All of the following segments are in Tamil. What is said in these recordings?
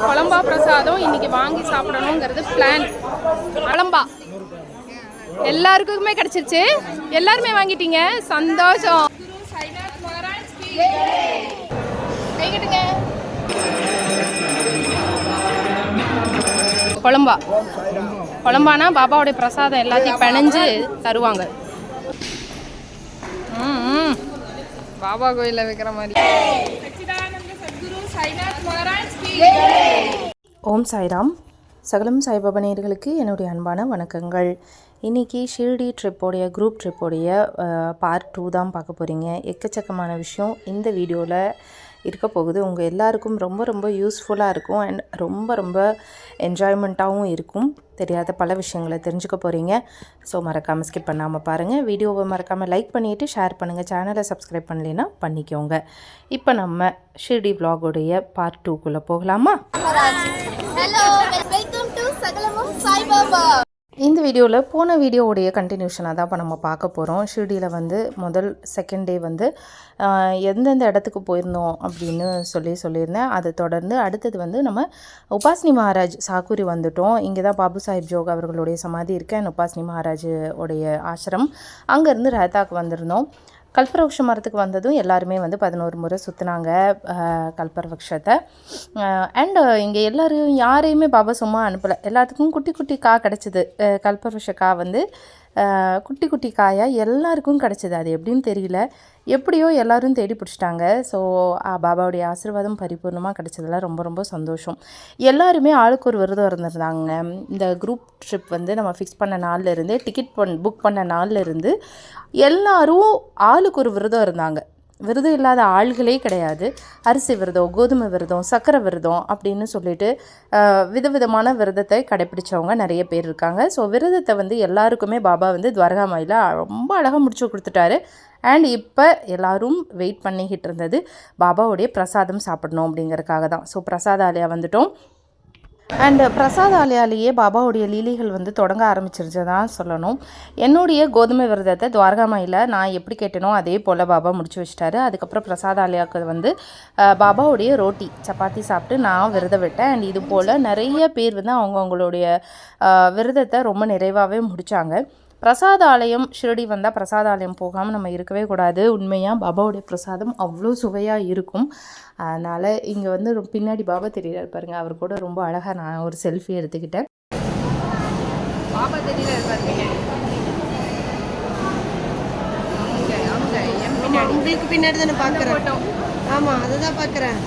கொழம்பா பிரசாதம் இன்னைக்கு வாங்கி சாப்பிடணுங்கிறது பிளான். கொழம்பா எல்லாருக்குமே கிடைச்சிருச்சு, எல்லாருமே வாங்கிட்டீங்க, சந்தோஷம். கொழம்பா கொழம்பானா பாபாவுடைய பிரசாதம் எல்லாத்தையும் பிணைஞ்சு தருவாங்க. பாபா கோயிலில் வைக்கிற மாதிரி. ஓம் சாய்ராம். சகலம் சாய்பாபா நேயர்களுக்கு என்னுடைய அன்பான வணக்கங்கள். இன்றைக்கி ஷிர்டி ட்ரிப்போடைய குரூப் ட்ரிப்போடைய பார்ட் 2 தான் பார்க்க போகிறீங்க. எக்கச்சக்கமான விஷயம் இந்த வீடியோவில் இருக்க போகுது. உங்கள் எல்லாருக்கும் ரொம்ப ரொம்ப யூஸ்ஃபுல்லாக இருக்கும் அண்ட் ரொம்ப ரொம்ப என்ஜாய்மெண்ட்டாகவும் இருக்கும். தெரியாத பல விஷயங்களை தெரிஞ்சுக்க போகிறீங்க. ஸோ மறக்காமல் ஸ்கிப் பண்ணாமல் பாருங்கள். வீடியோவை மறக்காமல் லைக் பண்ணிவிட்டு ஷேர் பண்ணுங்கள். சேனலை சப்ஸ்கிரைப் பண்ணலைன்னா பண்ணிக்கோங்க. இப்போ நம்ம ஷிர்டி விலாகோடைய பார்ட் 2க்குள்ளே போகலாமா? ஹலோ, வெல்கம் டு சகலமும் சாய்பாபா. இந்த வீடியோவில் போன வீடியோவுடைய கண்டினியூஷனாக தான் இப்போ நம்ம பார்க்க போகிறோம். ஷிர்டியில் வந்து செகண்ட் டே வந்து எந்தெந்த இடத்துக்கு போயிருந்தோம் அப்படின்னு சொல்லியிருந்தேன். அதை தொடர்ந்து அடுத்தது வந்து நம்ம உபாஸ்னி மகாராஜ் சாக்குரி வந்துட்டோம். இங்கே தான் பாபு சாஹிப் ஜோக் அவர்களுடைய சமாதி இருக்கு அண்ட் உபாஸ்னி மகாராஜ் உடைய ஆசிரம். அங்கேருந்து ரஹத்தாக்கு வந்திருந்தோம். கல்பவருஷ மரத்துக்கு வந்ததும் எல்லாருமே வந்து 11 முறை சுற்றினாங்க கல்பவருஷத்தை. அண்ட் இங்கே எல்லோரும் யாரையுமே பாபா சும்மா அனுப்பலை. எல்லாத்துக்கும் குட்டி குட்டி கிடச்சிது. கல்பவருஷ வந்து குட்டி குட்டி காயாக எல்லாருக்கும் கிடச்சிது. அது எப்படின்னு தெரியல, எப்படியோ எல்லோரும் தேடி பிடிச்சிட்டாங்க. ஸோ பாபாவுடைய ஆசீர்வாதம் பரிபூர்ணமாக கிடச்சதில் ரொம்ப ரொம்ப சந்தோஷம். எல்லாருமே ஆளுக்கு ஒரு விரதம் இருந்திருந்தாங்க. இந்த குரூப் ட்ரிப் வந்து நம்ம ஃபிக்ஸ் பண்ண நாள்லேருந்தே, டிக்கெட் புக் பண்ண நாள்லேருந்து எல்லோரும் ஆளுக்கு ஒரு விரதம் இருந்தாங்க. விரதம் இல்லாத ஆள்களே கிடையாது. அரிசி விரதம், கோதுமை விரதம், சக்கரை விரதம் அப்படின்னு சொல்லிட்டு விதவிதமான விரதத்தை கடைப்பிடிச்சவங்க நிறைய பேர் இருக்காங்க. ஸோ விரதத்தை வந்து எல்லாருக்குமே பாபா வந்து துவாரகாமாயில் ரொம்ப அழகாக முடிச்சு கொடுத்துட்டாரு. அண்ட் இப்போ எல்லோரும் வெயிட் பண்ணிக்கிட்டு இருந்தது பாபாவுடைய பிரசாதம் சாப்பிடணும் அப்படிங்கிறதுக்காக தான். ஸோ பிரசாதாலயா வந்துட்டோம். அண்டு பிரசாதாலயாலேயே பாபாவுடைய லீலைகள் வந்து தொடங்க ஆரம்பிச்சிருச்சு தான் சொல்லணும். என்னுடைய கோதுமை விரதத்தை துவாரகாமாயில் நான் எப்படி கேட்டனோ அதே போல் பாபா முடிச்சு வச்சிட்டாரு. அதுக்கப்புறம் பிரசாதாலயாவுக்கு வந்து பாபாவுடைய ரோட்டி சப்பாத்தி சாப்பிட்டு நான் விரதம் விட்டேன். அண்ட் இது போல் நிறைய பேர் வந்து அவங்களுடைய விரதத்தை ரொம்ப நிறைவாகவே முடித்தாங்க. பிரசாதாலயம் ஷிரடி வந்தால் பிரசாதாலயம் போகாமல் நம்ம இருக்கவே கூடாது. உண்மையாக பாபாவுடைய பிரசாதம் அவ்வளோ சுவையாக இருக்கும். அதனால் இங்கே வந்து பின்னாடி பாபா தெரியல பாருங்க, அவர் கூட ரொம்ப அழகாக நான் ஒரு செல்ஃபி எடுத்துக்கிட்டேன். பாபா தெரியல பாருங்க, உங்களுக்கு பின்னாடி தானே பார்க்குறேன். ஆமாம், அதை தான் பார்க்குறேன்.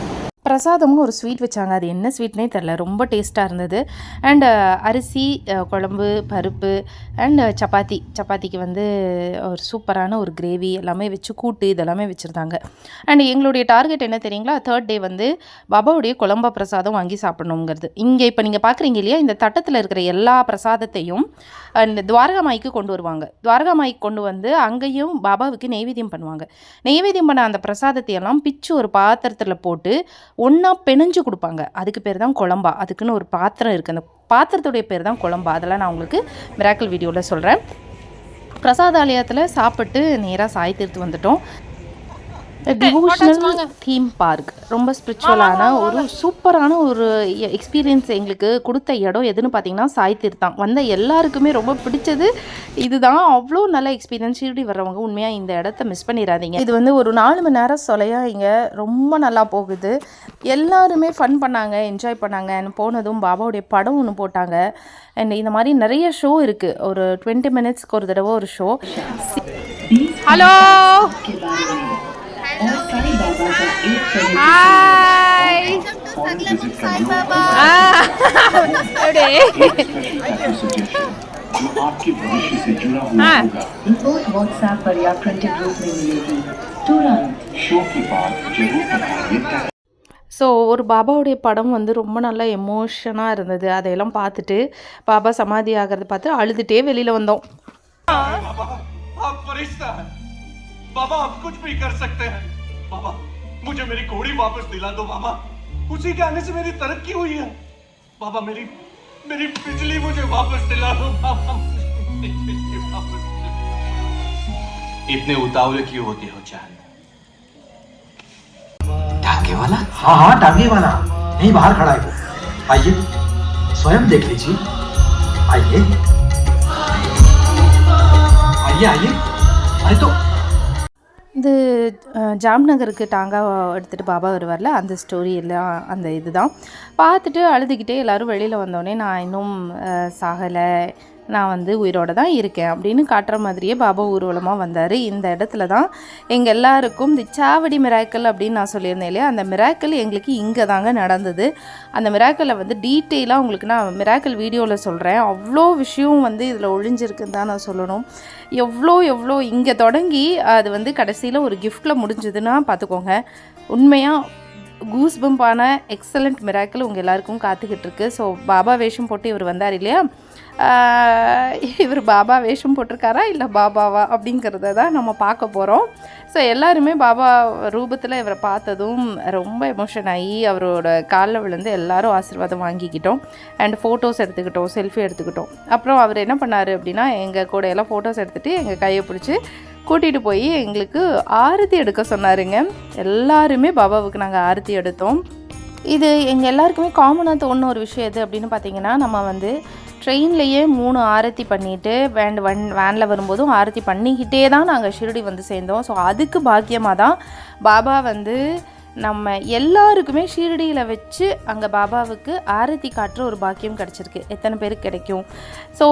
பிரசாதமும் ஒரு ஸ்வீட் வச்சாங்க. அது என்ன ஸ்வீட்னே தெரில, ரொம்ப டேஸ்ட்டாக இருந்தது. அண்டு அரிசி குழம்பு, பருப்பு அண்ட் சப்பாத்திக்கு வந்து ஒரு சூப்பரான ஒரு கிரேவி எல்லாமே வச்சு கூட்டு இதெல்லாமே வச்சுருந்தாங்க. அண்ட் எங்களுடைய டார்கெட் என்ன தெரியுங்களா, 3rd டே வந்து பாபாவுடைய குழம்பா பிரசாதம் வாங்கி சாப்பிடணுங்கிறது. இங்கே இப்போ நீங்கள் பார்க்குறீங்க இல்லையா, இந்த தட்டத்தில் இருக்கிற எல்லா பிரசாதத்தையும் அந்த துவாரகாமாய்க்கு கொண்டு வருவாங்க. துவாரகாமாய்க்கு கொண்டு வந்து அங்கேயும் பாபாவுக்கு நெய்வேத்தியம் பண்ணுவாங்க. நெய்வேத்தியம் பண்ண அந்த பிரசாதத்தையெல்லாம் பிச்சு ஒரு பாத்திரத்தில் போட்டு ஒன்றா பிணைஞ்சு கொடுப்பாங்க. அதுக்கு பேர் தான் குழம்பா. அதுக்குன்னு ஒரு பாத்திரம் இருக்குது, அந்த பாத்திரத்துடைய பேர் தான் குழம்பா. அதெல்லாம் நான் உங்களுக்கு மிராக்கிள் வீடியோவில் சொல்கிறேன். பிரசாதாலயத்தில் சாப்பிட்டு நேராக சாய் தீர்த்து வந்துட்டோம். டிவோஷனல் தீம் பார்க், ரொம்ப ஸ்பிரிச்சுவலான ஒரு சூப்பரான ஒரு எக்ஸ்பீரியன்ஸ் எங்களுக்கு கொடுத்த இடம் எதுன்னு பார்த்தீங்கன்னா சாய் தீர்த்தம். வந்த எல்லாருக்குமே ரொம்ப பிடிச்சது இதுதான். அவ்வளோ நல்ல எக்ஸ்பீரியன்ஸ். ஷிர்டி வர்றவங்க உண்மையாக இந்த இடத்த மிஸ் பண்ணிடாதீங்க. இது வந்து ஒரு 4 மணி நேரம் சொலையாக இங்கே ரொம்ப நல்லா போகுது. எல்லாருமே ஃபன் பண்ணாங்க, என்ஜாய் பண்ணாங்க. போனதும் பாபாவுடைய படம் ஒன்று போட்டாங்க. அண்ட் இந்த மாதிரி நிறைய ஷோ இருக்குது. ஒரு 20 மினிட்ஸ்க்கு ஒரு தடவை ஒரு ஷோ. ஹலோ हाय, सगलमुख साई बाबा। अरे जो आपके भविष्य से जुड़ा हुआ होगा, रिपोर्ट व्हाट्सएप पर या प्रिंटेड रूप में मिलेगी। तुरंत शो के बाद जरूर पढ़ाइए। ஸோ ஒரு பாபாவுடைய படம் வந்து ரொம்ப நல்லா எமோஷனாக இருந்தது. அதையெல்லாம் பார்த்துட்டு பாபா சமாதி ஆகிறத பார்த்து அழுதுகிட்டே வெளியில் வந்தோம். बाबा आप कुछ भी कर सकते हैं। बाबा मुझे मेरी घोड़ी वापस दिला दो। बाबा उसी के आने से मेरी तरक्की हुई है। बाबा मेरी बिजली मुझे वापस दिला दो। बाबा बिजली वापस दिला दो। इतने उतावले क्यों होते हो चांद? टांगे वाला? हाँ हाँ टांगे वाला, नहीं बाहर खड़ा है वो। आइए स्वयं देख लीजिए। आइए आइए आइए। अरे तो இது ஜாம்நகருக்கு டாங்கா எடுத்துகிட்டு பாபா வருவார்ல, அந்த ஸ்டோரி எல்லாம் அந்த இதுதான் பார்த்துட்டு அழுதுகிட்டே எல்லோரும் வெளியில் வந்தோடனே நான் இன்னும் சாகலை, நான் வந்து உயிரோடு தான் இருக்கேன் அப்படின்னு காட்டுற மாதிரியே பாபா ஊர்வலமாக வந்தார். இந்த இடத்துல தான் எங்கள் எல்லாருக்கும் இந்த சாவடி மிராக்கல் அப்படின்னு நான் சொல்லியிருந்தேன் இல்லையா, அந்த மிராக்கல் எங்களுக்கு இங்கே தாங்க நடந்தது. அந்த மிராக்கலை வந்து டீட்டெயிலாக உங்களுக்கு நான் மிராக்கல் வீடியோவில் சொல்கிறேன். அவ்வளோ விஷயம் வந்து இதில் ஒழிஞ்சிருக்குன்னு தான் நான் சொல்லணும். எவ்வளோ இங்கே தொடங்கி அது வந்து கடைசியில் ஒரு கிஃப்டில் முடிஞ்சதுன்னா பார்த்துக்கோங்க. உண்மையாக கூஸ்பம்பான எக்ஸலண்ட் மிராக்கல் உங்கள் எல்லாருக்கும் காத்துக்கிட்டு இருக்கு. ஸோ பாபா வேஷம் போட்டு இவர் வந்தார் இல்லையா, இவர் பாபா வேஷம் போட்டிருக்காரா இல்லை பாபாவா அப்படிங்கிறத தான் நம்ம பார்க்க போகிறோம். ஸோ எல்லாருமே பாபா ரூபத்தில் இவரை பார்த்ததும் ரொம்ப எமோஷன் ஆகி அவரோட காலில் விழுந்து எல்லாரும் ஆசீர்வாதம் வாங்கிக்கிட்டோம். அண்ட் ஃபோட்டோஸ் எடுத்துக்கிட்டோம், செல்ஃபி எடுத்துக்கிட்டோம். அப்புறம் அவர் என்ன பண்ணார் அப்படின்னா, எங்கள் கூட எல்லாம் ஃபோட்டோஸ் எடுத்துகிட்டு எங்கள் கையை பிடிச்சி கூட்டிகிட்டு போய் எங்களுக்கு ஆரத்தி எடுக்க சொன்னாருங்க. எல்லாருமே பாபாவுக்கு நாங்கள் ஆரத்தி எடுத்தோம். இது எங்கள் எல்லாருக்குமே காமனாக தோணுன ஒரு விஷயம் எது அப்படின்னு பார்த்தீங்கன்னா, நம்ம வந்து ட்ரெயின்லேயே 3 ஆரத்தி பண்ணிவிட்டு வேனில் வரும்போதும் ஆரத்தி பண்ணிக்கிட்டே தான் நாங்கள் ஷிரடி வந்து சேர்ந்தோம். ஸோ அதுக்கு பாக்கியமாக தான் பாபா வந்து நம்ம எல்லாருக்குமே ஷீரடியில் வச்சு அங்கே பாபாவுக்கு ஆரத்தி காட்டுற ஒரு பாக்கியம் கிடச்சிருக்கு. எத்தனை பேருக்கு கிடைக்கும்? ஸோ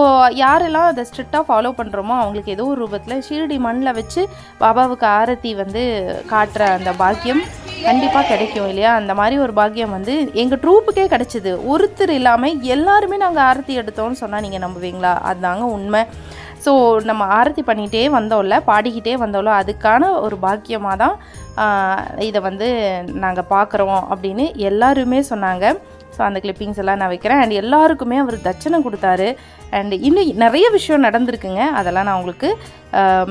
யாரெல்லாம் அதை ஸ்ட்ரிக்டாக ஃபாலோ பண்ணுறோமோ அவங்களுக்கு ஏதோ ஒரு ரூபத்தில் ஷீரடி மண்ணில் வச்சு பாபாவுக்கு ஆரத்தி வந்து காட்டுற அந்த பாக்கியம் கண்டிப்பாக கிடைக்கும் இல்லையா. அந்த மாதிரி ஒரு பாக்கியம் வந்து எங்கள் ட்ரூப்புக்கே கிடச்சிது. ஒருத்தர் இல்லாமல் எல்லாருமே நாங்கள் ஆரத்தி எடுத்தோம்னு சொன்னால் நீங்கள் நம்புவீங்களா? அதுதாங்க உண்மை. ஸோ நம்ம ஆரத்தி பண்ணிகிட்டே வந்தோம்ல, பாடிக்கிட்டே வந்தோம்ல, அதுக்கான ஒரு பாக்கியமாக தான் இதை வந்து நாங்கள் பார்க்குறோம் அப்படின்னு எல்லாருமே சொன்னாங்க. ஸோ அந்த கிளிப்பிங்ஸ் எல்லாம் நான் வைக்கிறேன். அண்ட் எல்லாருக்குமே அவர் தட்சணை கொடுத்தாரு. அண்ட் இன்னும் நிறைய விஷயம் நடந்திருக்குங்க, அதெல்லாம் நான் உங்களுக்கு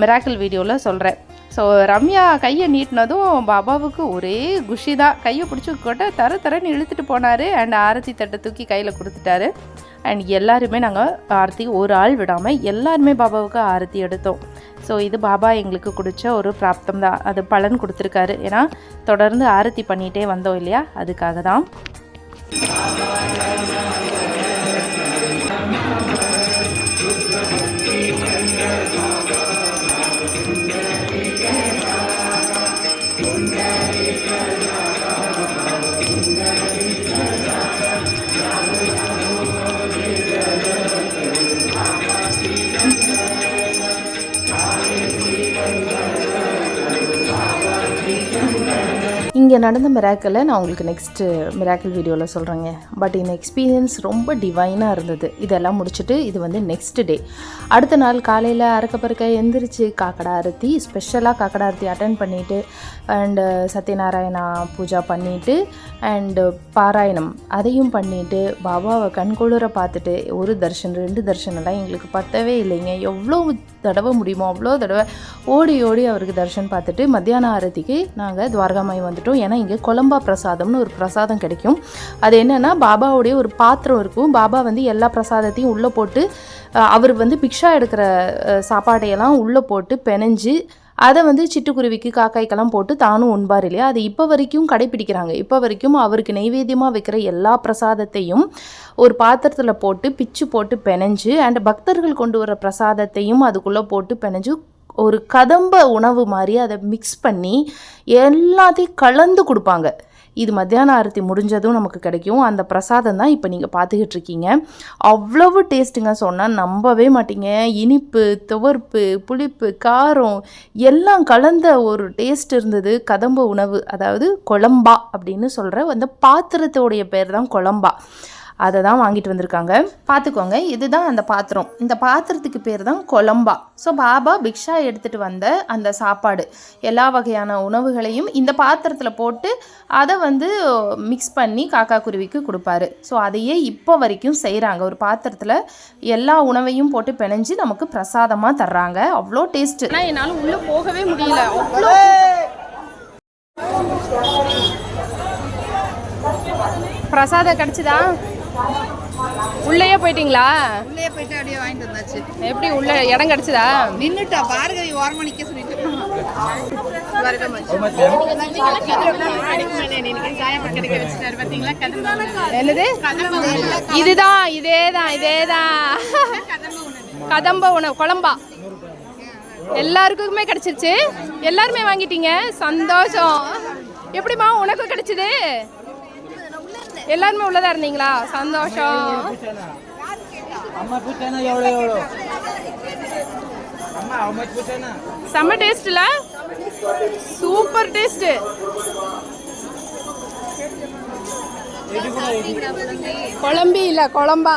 மிராக்கிள் வீடியோவில் சொல்கிறேன். ஸோ ரம்யா கையை நீட்டினதும் பாபாவுக்கு ஒரே குஷி தான். கையை பிடிச்சி கொட்ட தரன்னு இழுத்துட்டு போனார். அண்ட் ஆரத்தி தட்டை தூக்கி கையில் கொடுத்துட்டாரு. அண்ட் எல்லாருமே நாங்கள் ஆரத்தி ஒரு ஆள் விடாமல் எல்லாருமே பாபாவுக்கு ஆரத்தி எடுத்தோம். ஸோ இது பாபா எங்களுக்கு கொடுத்த ஒரு பிராப்தம் தான், அது பலன் கொடுத்துருக்காரு. ஏன்னா தொடர்ந்து ஆரத்தி பண்ணிகிட்டே வந்தோம் இல்லையா, அதுக்காக தான். இங்கே நடந்த மிராக்கிளை நான் உங்களுக்கு நெக்ஸ்ட்டு மிராக்கிள் வீடியோவில் சொல்கிறேங்க. பட் இந்த எக்ஸ்பீரியன்ஸ் ரொம்ப டிவைனாக இருந்தது. இதெல்லாம் முடிச்சுட்டு இது வந்து நெக்ஸ்ட் டே, அடுத்த நாள் காலையில் அறக்க எந்திரிச்சு காக்கடா ஆரத்தி, ஸ்பெஷலாக காக்கடா ஆரத்தி அட்டன் பண்ணிவிட்டு அண்டு சத்யநாராயணா பூஜா பண்ணிவிட்டு அண்டு பாராயணம் அதையும் பண்ணிவிட்டு பாபாவை கண்குளிர பார்த்துட்டு ஒரு தர்ஷன் 2 தர்ஷனெல்லாம் எங்களுக்கு பத்தவே இல்லைங்க. எவ்வளோ தடவை முடியுமோ அவ்வளோ தடவை ஓடி அவருக்கு தர்ஷன் பார்த்துட்டு மத்தியான ஆரத்திக்கு நாங்கள் துவாரகாமாய் வந்துட்டோம். ஏன்னா இங்கே கொலம்பா பிரசாதம்னு ஒரு பிரசாதம் கிடைக்கும். அது என்னென்னா பாபாவுடைய ஒரு பாத்திரம் இருக்கும். பாபா வந்து எல்லா பிரசாதத்தையும் உள்ளே போட்டு அவர் வந்து பிக்ஷா எடுக்கிற சாப்பாட்டையெல்லாம் உள்ளே போட்டு பெனஞ்சு அதை வந்து சிட்டுக்குருவிக்கு காக்காய்க்கெல்லாம் போட்டு தானும் உண்பார் இல்லையா. அது இப்போ வரைக்கும் கடைப்பிடிக்கிறாங்க. இப்போ வரைக்கும் அவருக்கு நைவேத்தியமாக வைக்கிற எல்லா பிரசாதத்தையும் ஒரு பாத்திரத்தில் போட்டு பிச்சு போட்டு பெனஞ்சு அண்ட் பக்தர்கள் கொண்டு வர பிரசாதத்தையும் அதுக்குள்ளே போட்டு பெனஞ்சு ஒரு கதம்ப உணவு மாதிரி அதை மிக்ஸ் பண்ணி எல்லாத்தையும் கலந்து கொடுப்பாங்க. இது மத்தியான ஆரத்தி முடிஞ்சதும் நமக்கு கிடைக்கும். அந்த பிரசாதம் தான் இப்போ நீங்கள் பார்த்துக்கிட்டு இருக்கீங்க. அவ்வளவு டேஸ்ட்டுங்க, சொன்னால் நம்பவே மாட்டீங்க. இனிப்பு, துவர்ப்பு, புளிப்பு, காரம் எல்லாம் கலந்த ஒரு டேஸ்ட் இருந்தது. கதம்ப உணவு, அதாவது கொலம்பா அப்படின்னு சொல்கிற அந்த பாத்திரத்தோடைய பேர் தான் கொலம்பா. அதை தான் வாங்கிட்டு வந்திருக்காங்க. பார்த்துக்கோங்க, இதுதான் அந்த பாத்திரம். இந்த பாத்திரத்துக்கு பேர் தான் கொலம்பா. ஸோ பாபா பிக்ஷா எடுத்துகிட்டு வந்த அந்த சாப்பாடு எல்லா வகையான உணவுகளையும் இந்த பாத்திரத்தில் போட்டு அதை வந்து மிக்ஸ் பண்ணி காக்கா குருவிக்கு கொடுப்பாரு. ஸோ அதையே இப்போ வரைக்கும் செய்கிறாங்க. ஒரு பாத்திரத்தில் எல்லா உணவையும் போட்டு பிணைஞ்சு நமக்கு பிரசாதமாக தர்றாங்க. அவ்வளோ டேஸ்ட்டு. ஆனால் என்னால் உள்ளே போகவே முடியல. அவ்வளோ பிரசாதம் கிடச்சிதா? உள்ளேயே போயிட்டீங்களா? உள்ளே போயிட்டு அப்படியே வாங்கிட்டு வந்தாச்சு. எப்படி உள்ள இடம் கிடச்சிதா? நின்றுட்டா பார்கவி ஓரமாக நிற்க சொல்லிட்டு என்னது? இதுதான், இதேதான் கதம்ப உணவு குழம்பா எல்லாருக்குமே கிடைச்சிருச்சு. எல்லாருமே வாங்கிட்டீங்க, சந்தோஷம். எப்படிமா உனக்கும் கிடைச்சது? எல்லாருமே உள்ளதா இருந்தீங்களா? சந்தோஷம். செம்ம டேஸ்ட்ல, சூப்பர் டேஸ்ட். குழம்பி இல்ல குழம்பா.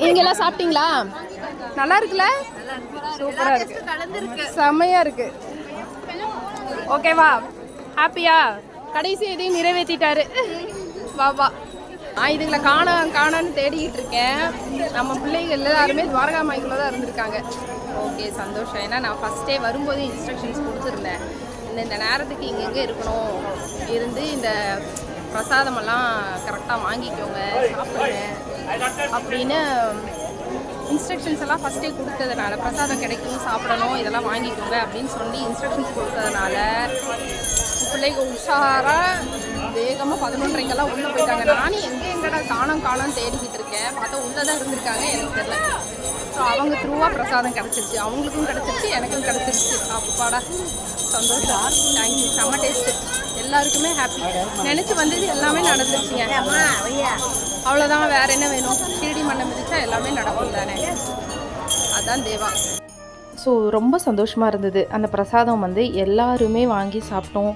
நீங்க எல்லாம் சாப்பிட்டீங்களா? நல்லா இருக்குல்ல? சூப்பரா இருக்கு, செம்மையா இருக்கு. ஓகேவா? ஹாப்பியா? கடைசி இதையும் நிறைவேற்றிட்டாரு பாபா. நான் இதுங்களை காணான்னு தேடிக்கிட்டு இருக்கேன். நம்ம பிள்ளைகள் எல்லாருமே துவாரகாமாய்க்குள்ள தான் இருந்திருக்காங்க. ஓகே, சந்தோஷம். ஏன்னா நான் ஃபஸ்ட்டே வரும்போது இன்ஸ்ட்ரக்ஷன்ஸ் கொடுத்துருந்தேன். இந்த நேரத்துக்கு இங்கெங்கே இருக்கணும், இருந்து இந்த பிரசாதமெல்லாம் கரெக்டாக வாங்கிக்கோங்க, சாப்பிடுங்க அப்படின்னு இன்ஸ்ட்ரக்ஷன்ஸ் எல்லாம் ஃபஸ்ட்டே கொடுத்ததுனால, பிரசாதம் கிடைக்கும், சாப்பிடணும், இதெல்லாம் வாங்கிக்கோங்க அப்படின்னு சொல்லி இன்ஸ்ட்ரக்ஷன்ஸ் கொடுத்ததுனால பிள்ளைங்க உஷாராக வேகமாக 11:30க்கெல்லாம் உள்ளே போயிட்டாங்க. நானும் எங்கடா காணோம் தேடிக்கிட்டு இருக்கேன். பார்த்தா உள்ளே தான் இருந்திருக்காங்க, எனக்கு தெரியல. ஸோ அவங்க த்ரூவாக பிரசாதம் கிடச்சிருச்சு, அவங்களுக்கும் கிடச்சிருச்சு, எனக்கும் கிடச்சிருச்சு. அப்பாடா சந்தோஷம், தேங்க்யூ. செம்ம டேஸ்ட்டு, எல்லாருக்குமே ஹாப்பி. நினச்சி வந்தது எல்லாமே நடந்துருச்சுங்க. அவ்வளோதான், வேறு என்ன வேணும்? ஷீரடி மண்ணை மிதிச்சா எல்லாமே நடக்கும் தானே, அதுதான் தேவா. ஸோ ரொம்ப சந்தோஷமாக இருந்தது. அந்த பிரசாதம் வந்து எல்லாருமே வாங்கி சாப்பிட்டோம்.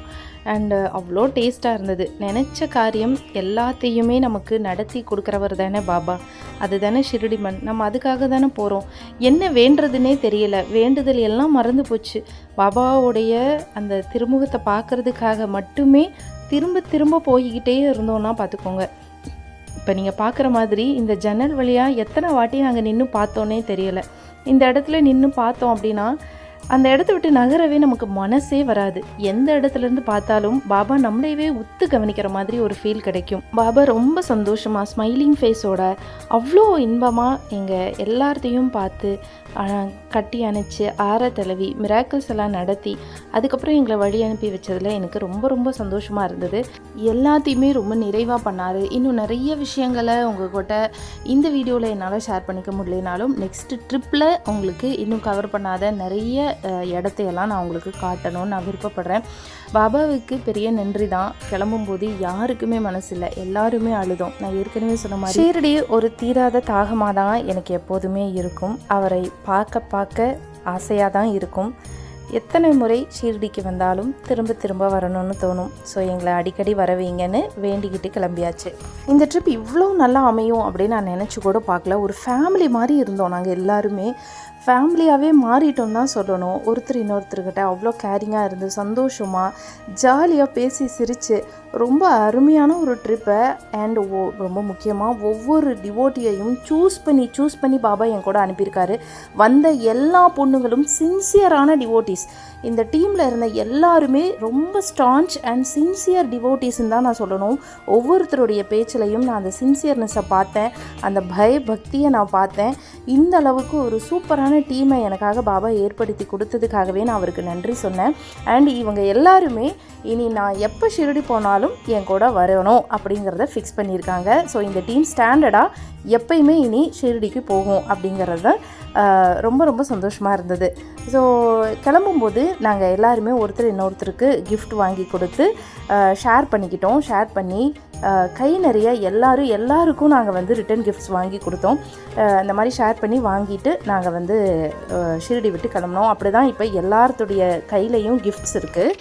அண்டு அவ்வளோ டேஸ்ட்டாக இருந்தது. நினச்ச காரியம் எல்லாத்தையுமே நமக்கு நடத்தி கொடுக்குறவர் தானே பாபா. அது தானே ஷிரடி மண். நம்ம அதுக்காக தானே போகிறோம். என்ன வேண்டுறதுனே தெரியல, வேண்டுதல் எல்லாம் மறந்து போச்சு. பாபாவுடைய அந்த திருமுகத்தை பார்க்குறதுக்காக மட்டுமே திரும்ப போய்கிட்டே இருந்தோன்னா பார்த்துக்கோங்க. இப்போ நீங்கள் பார்க்குற மாதிரி இந்த ஜன்னல் வழியாக எத்தனை வாட்டி நாங்கள் நின்று பார்த்தோன்னே தெரியலை. இந்த இடத்துல நின்று பார்த்தோம் அப்படின்னா அந்த இடத்த விட்டு நகரவே நமக்கு மனசே வராது. எந்த இடத்துலேருந்து பார்த்தாலும் பாபா நம்மளையவே உத்து கவனிக்கிற மாதிரி ஒரு ஃபீல் கிடைக்கும். பாபா ரொம்ப சந்தோஷமாக ஸ்மைலிங் ஃபேஸோட அவ்வளோ இன்பமாக எங்கள் எல்லாத்தையும் பார்த்து கட்டி அணைச்சி தடவி மிராக்கிள்ஸ் எல்லாம் நடத்தி அதுக்கப்புறம் எங்களை வழி அனுப்பி வச்சதில் எனக்கு ரொம்ப சந்தோஷமாக இருந்தது. எல்லாத்தையுமே ரொம்ப நிறைவாக பண்ணார். இன்னும் நிறைய விஷயங்களை உங்கள்கிட்ட இந்த வீடியோவில் என்னால் ஷேர் பண்ணிக்க முடியலனாலும் நெக்ஸ்ட்டு ட்ரிப்பில் உங்களுக்கு இன்னும் கவர் பண்ணாத நிறைய இடத்தையெல்லாம் நான் உங்களுக்கு காட்டணும்னு நான் விருப்பப்படுறேன். பாபாவுக்கு பெரிய நன்றி தான். கிளம்பும்போது யாருக்குமே மனசு இல்லை, எல்லாருமே அழுதோம். நான் ஏற்கனவே சொன்ன மாதிரி ஷீரடி ஒரு தீராத தாகமாக தான் எனக்கு எப்போதுமே இருக்கும். அவரை பார்க்க ஆசையாக தான் இருக்கும். எத்தனை முறை ஷீரடிக்கு வந்தாலும் திரும்ப வரணும்னு தோணும். ஸோ எங்களை அடிக்கடி வரவீங்கன்னு வேண்டிக்கிட்டு கிளம்பியாச்சு. இந்த ட்ரிப் இவ்வளோ நல்லா அமையும் அப்படின்னு நான் நினச்சி கூட பார்க்கல. ஒரு ஃபேமிலி மாதிரி இருந்தோம். நாங்கள் எல்லாருமே ஃபேமிலியாகவே மாறிட்டோம் தான் சொல்லணும். ஒருத்தர் இன்னொருத்தர்கிட்ட அவ்வளோ கேரிங்காக இருந்து சந்தோஷமாக ஜாலியாக பேசி சிரித்து ரொம்ப அருமையான ஒரு ட்ரிப்பை. அண்ட் ரொம்ப முக்கியமாக ஒவ்வொரு டிவோட்டியையும் சூஸ் பண்ணி பாபா என் கூட அனுப்பியிருக்காரு. வந்த எல்லா பொண்ணுங்களும் சின்சியரான டிவோட்டிஸ். இந்த டீமில் இருந்த எல்லாருமே ரொம்ப ஸ்டான்ச் அண்ட் சின்சியர் டிவோட்டிஸ்ன்னு தான் நான் சொல்லணும். ஒவ்வொருத்தருடைய பேச்சிலையும் நான் அந்த சின்சியர்னஸை பார்த்தேன், அந்த பயபக்தியை நான் பார்த்தேன். இந்த அளவுக்கு ஒரு சூப்பரான டீமை எனக்காக பாபா ஏற்படுத்தி கொடுத்ததுக்காகவே நான் அவருக்கு நன்றி சொன்னேன். அண்ட் இவங்க எல்லாருமே இனி நான் எப்போ ஷிரடி போனாலும் என் கூட வரணும் அப்படிங்கிறத ஃபிக்ஸ் பண்ணியிருக்காங்க. ஸோ இந்த டீம் ஸ்டாண்டர்டாக எப்பயுமே இனி ஷிரடிக்கு போகும் அப்படிங்கிறத ரொம்ப சந்தோஷமாக இருந்தது. ஸோ கிளம்பும்போது நாங்கள் எல்லாருமே ஒருத்தர் இன்னொருத்தருக்கு கிஃப்ட் வாங்கி கொடுத்து ஷேர் பண்ணிக்கிட்டோம். ஷேர் பண்ணி கை நிறைய எல்லாருக்கும் நாங்கள் வந்து ரிட்டன் கிஃப்ட்ஸ் வாங்கி கொடுத்தோம். இந்த மாதிரி ஷேர் பண்ணி வாங்கிட்டு நாங்கள் வந்து ஷிரடி விட்டு கிளம்பினோம். அப்படி தான் இப்போ எல்லாத்துடைய கையிலையும் கிஃப்ட்ஸ் இருக்குது.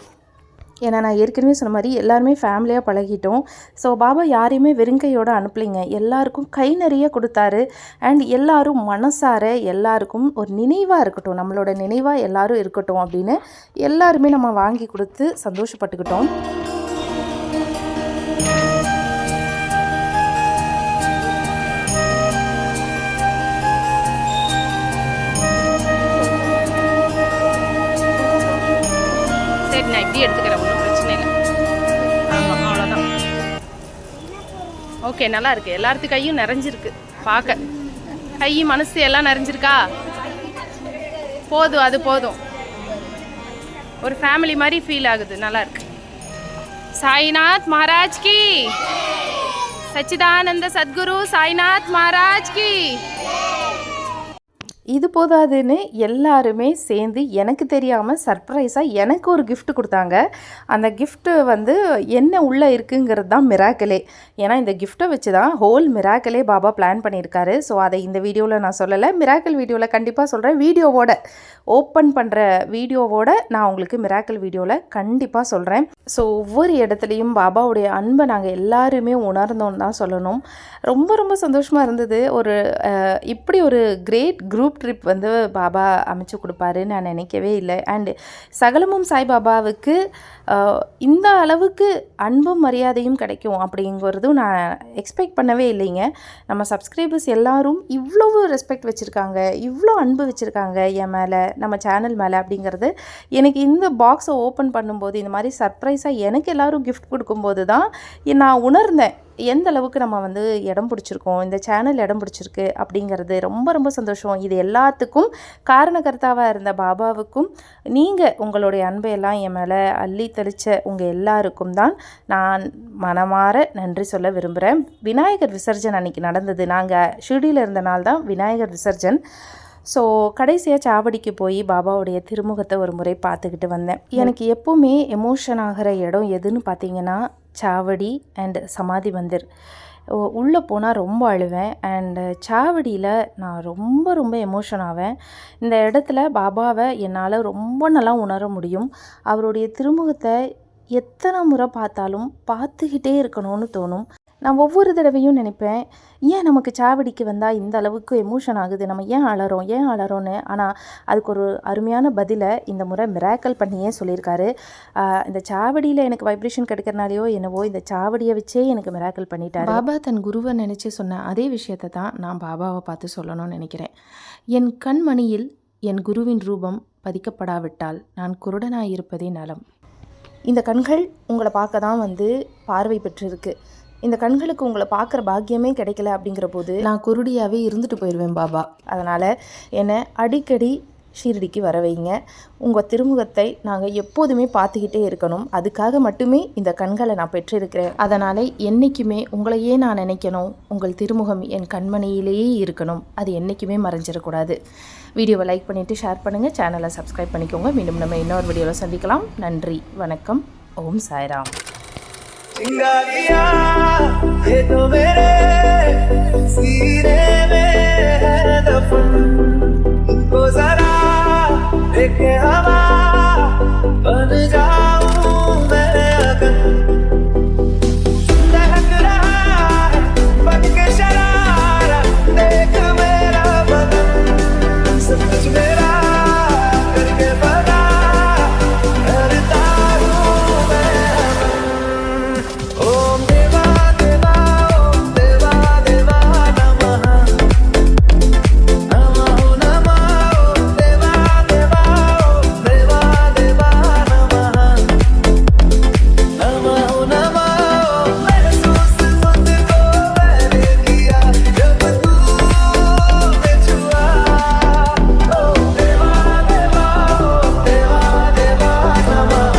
ஏன்னா நான் ஏற்கனவே சொன்ன மாதிரி எல்லாருமே ஃபேமிலியாக பழகிட்டோம். ஸோ பாபா யாரையுமே வெறுங்கையோடு அனுப்பலைங்க, எல்லாருக்கும் கை நிறைய கொடுத்தாரு. அண்ட் எல்லாரும் மனசார எல்லாருக்கும் ஒரு நினைவாக இருக்கட்டும், நம்மளோட நினைவாக எல்லாரும் இருக்கட்டும் அப்படின்னு எல்லாருமே நம்ம வாங்கி கொடுத்து சந்தோஷப்பட்டுக்கிட்டோம். சரி, நான் இப்படி எடுத்துக்கிறேன், ஒன்றும் பிரச்சனை இல்லை. ஆமாம், அவ்வளோதான். ஓகே, நல்லா இருக்குது. எல்லாத்து கையும் நிறைஞ்சிருக்கு. பார்க்க கை மனசு எல்லாம் நிறைஞ்சிருக்கா? போதும், அது போதும். ஒரு ஃபேமிலி மாதிரி ஃபீல் ஆகுது, நல்லா இருக்கு. சாய்நாத் மகாராஜ் கி, சச்சிதானந்த சத்குரு சாய்நாத் மகாராஜ் கி. இது போதாதுன்னு எல்லாருமே சேர்ந்து எனக்கு தெரியாமல் சர்ப்ரைஸாக எனக்கு ஒரு gift கொடுத்தாங்க. அந்த gift வந்து என்ன உள்ளே இருக்குங்கிறது தான் மிராக்கிளே. ஏன்னா இந்த கிஃப்ட்டை வச்சு தான் ஹோல் மிராக்கிளே பாபா பிளான் பண்ணியிருக்காரு. ஸோ அதை இந்த வீடியோவில் நான் சொல்லலை, மிராக்கிள் வீடியோவில் கண்டிப்பாக சொல்கிறேன். வீடியோவோட ஓப்பன் பண்ணுற வீடியோவோட நான் உங்களுக்கு மிராக்கிள் வீடியோவில் கண்டிப்பாக சொல்கிறேன். ஸோ ஒவ்வொரு இடத்துலையும் பாபாவுடைய அன்பை நாங்கள் எல்லாருமே உணர்ந்தோன்னு தான் சொல்லணும். ரொம்ப ரொம்ப சந்தோஷமாக இருந்தது. ஒரு இப்படி ஒரு கிரேட் குரூப் ட்ரிப் வந்து பாபா அமைச்சு கொடுப்பாருன்னு நான் நினைக்கவே இல்லை. அண்டு சகலமும் சாய்பாபாவுக்கு இந்த அளவுக்கு அன்பும் மரியாதையும் கிடைக்கும் அப்படிங்கிறதும் நான் எக்ஸ்பெக்ட் பண்ணவே இல்லைங்க. நம்ம சப்ஸ்கிரைபர்ஸ் எல்லாரும் இவ்வளவு ரெஸ்பெக்ட் வச்சுருக்காங்க, இவ்வளோ அன்பு வச்சுருக்காங்க என் மேலே, நம்ம சேனல் மேலே அப்படிங்கிறது எனக்கு இந்த பாக்ஸை ஓப்பன் பண்ணும்போது, இந்த மாதிரி சர்ப்ரைஸாக எனக்கு எல்லோரும் கிஃப்ட் கொடுக்கும்போது தான் நான் உணர்ந்தேன் எந்த அளவுக்கு நம்ம வந்து இடம் பிடிச்சிருக்கோம், இந்த சேனல் இடம் பிடிச்சிருக்கு அப்படிங்கிறது. ரொம்ப ரொம்ப சந்தோஷம். இது எல்லாத்துக்கும் காரணகர்த்தாவாக இருந்த பாபாவுக்கும் நீங்கள் உங்களுடைய அன்பையெல்லாம் என் மேலே அள்ளி தெளித்த உங்கள் எல்லாருக்கும் தான் நான் மனமாற நன்றி சொல்ல விரும்புகிறேன். விநாயகர் விசர்ஜன் அன்றைக்கி நடந்தது. நாங்கள் ஷிர்டியில் இருந்த நாள் தான் விநாயகர் விசர்ஜன். ஸோ கடைசியாக சாவடிக்கு போய் பாபாவுடைய திருமுகத்தை ஒரு முறை பார்த்துக்கிட்டு வந்தேன். எனக்கு எப்போவுமே எமோஷன் ஆகிற இடம் எதுன்னு பார்த்தீங்கன்னா சாவடி அண்ட் சமாதி மந்திர். உள்ளே போனால் ரொம்ப அழுவேன். அண்டு சாவடியில் நான் ரொம்ப ரொம்ப எமோஷன் ஆவேன். இந்த இடத்துல பாபாவை என்னால் ரொம்ப நல்லா உணர முடியும். அவருடைய திருமுகத்தை எத்தனை முறை பார்த்தாலும் பார்த்துக்கிட்டே இருக்கணும்னு தோணும். நான் ஒவ்வொரு தடவையும் நினைப்பேன், ஏன் நமக்கு சாவடிக்கு வந்தால் இந்த அளவுக்கு எமோஷன் ஆகுது, நம்ம ஏன் அலறோன்னு. ஆனால் அதுக்கு ஒரு அருமையான பதிலை இந்த முறை மிராக்கல் பண்ணியே சொல்லியிருக்காரு. இந்த சாவடியில் எனக்கு வைப்ரேஷன் கிடைக்கிறனாலையோ என்னவோ இந்த சாவடியை வச்சே எனக்கு மிராக்கல் பண்ணிட்டார். பாபா தன் குருவை நினச்சி சொன்ன அதே விஷயத்தை தான் நான் பாபாவை பார்த்து சொல்லணும்னு நினைக்கிறேன். என் கண்மணியில் என் குருவின் ரூபம் பதிக்கப்படாவிட்டால் நான் குருடனாக இருப்பதே நலம். இந்த கண்கள் உங்களை பார்க்க தான் வந்து பார்வை பெற்றிருக்கு. இந்த கண்களுக்கு உங்களை பார்க்குற பாக்கியமே கிடைக்கல அப்படிங்கிற போது நான் குருடியாகவே இருந்துட்டு போயிடுவேன் பாபா. அதனால் என்னை அடிக்கடி ஷீரடிக்கு வர வைங்க. உங்கள் திருமுகத்தை நாங்கள் எப்போதுமே பார்த்துக்கிட்டே இருக்கணும். அதுக்காக மட்டுமே இந்த கண்களை நான் பெற்றிருக்கிறேன். அதனால் என்றைக்குமே உங்களையே நான் நினைக்கணும். உங்கள் திருமுகம் என் கண்மணியிலேயே இருக்கணும். அது என்றைக்குமே மறைஞ்சிடக்கூடாது. வீடியோவை லைக் பண்ணிவிட்டு ஷேர் பண்ணுங்கள், சேனலை சப்ஸ்கிரைப் பண்ணிக்கோங்க. மீண்டும் நம்ம இன்னொரு வீடியோவில் சந்திக்கலாம். நன்றி, வணக்கம், ஓம் சாய்ராம். चिंगारिया ये तो मेरे सीने में है दफन, इनको जरा देखे हवा बन जाऊं मैं अगन। दहक रहा है बन के शरारा, देख मेरा बदन, सब कुछ मेरा करके बना करता हूं मैं। ओम देवा देवा ओम देवा देवा नमः, नमो नमः ओम देवा देवा ओम देवा देवा नमः, नमो नमः। महसूस खुद को मैंने किया जब तूने छुआ। ओम देवा देवा ओम देवा देवा नमः,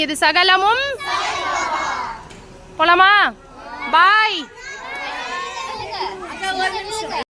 இது சகலமும் போலாமா? பாய்.